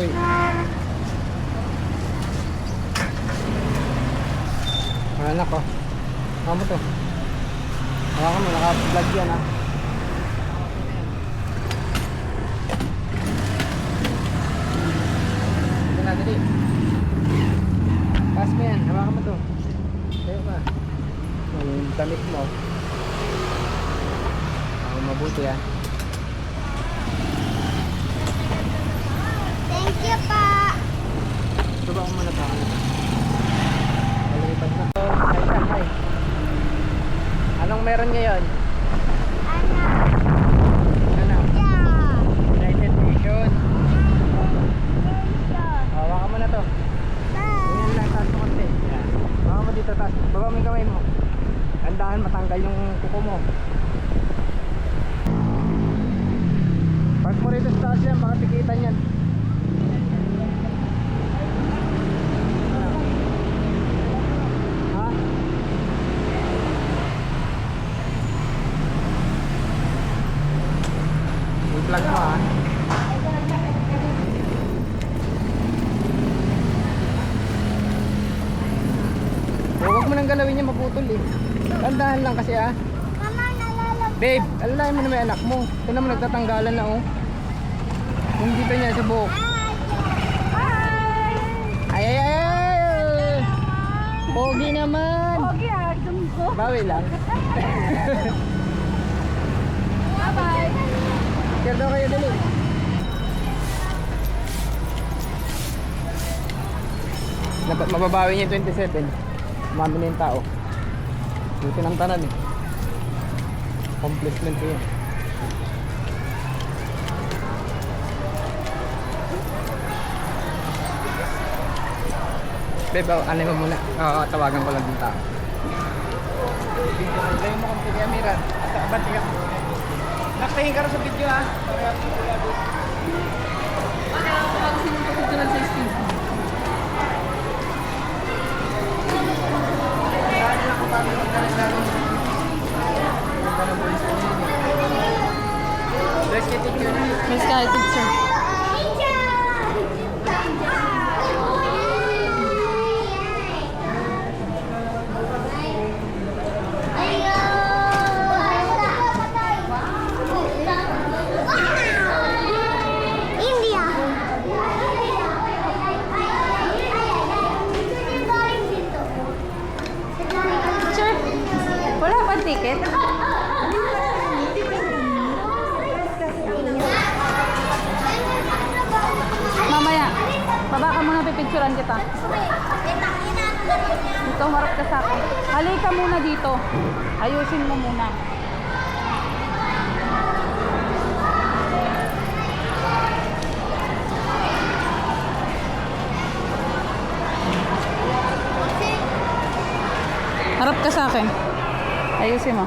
Uy. Anak ko. Kamu to. Hawakan mo, naka-vlog yan ha. Ito na, dali. Pass mo yan, hawakan mo to. Tayo ka. Yung damit mo. Mabuti ha. Thank you pa. Ito ba kung manatakan ito? Malipad na to. Hi ka, hi. Anong meron ngayon? Ano? United Nations. Hawakan mo na to. Ganyan lang, taas mo konti. Yan. Hawakan mo dito, taas. Baba mo yung kamay mo. Tandaan matanggal yung kuko mo. Pag mo rito sa taas yan, baka tikitan yan. Ha? I-plug mo ha. Huwag mo nang galawin yan, maputol eh. Tandahan lang kasi ha. Mama, nalalagay. Babe, alalayan mo na may anak mo. Ito naman nagtatanggalan na oh. Yung dito niya sa buhok. Ay ay ay ay! Pogi naman! Pogi ah, ko. Bawi lang. Bye-bye. Kaya daw kayo dali. Mababawi niya yung 27. Mami na yung tao. Yung tinantanan eh. Complacement ko yun. Bebe, ano mo muna? Tawagan ko lang yung tao. Video mo kung pili Amira. At abante ka. Naktahin ka rin sa video ha. Ito lang sa Steve. Kaya lang kung paano magkaroon. Let's get it here. Miss Kai, picture. India. Picture. Wala pa ticket? Mamaya. Baba ka muna, pipicturan kita. Dito, harap ka sa akin. Halika muna dito. Ayusin mo muna. Harap ka sa akin. Ayusin mo.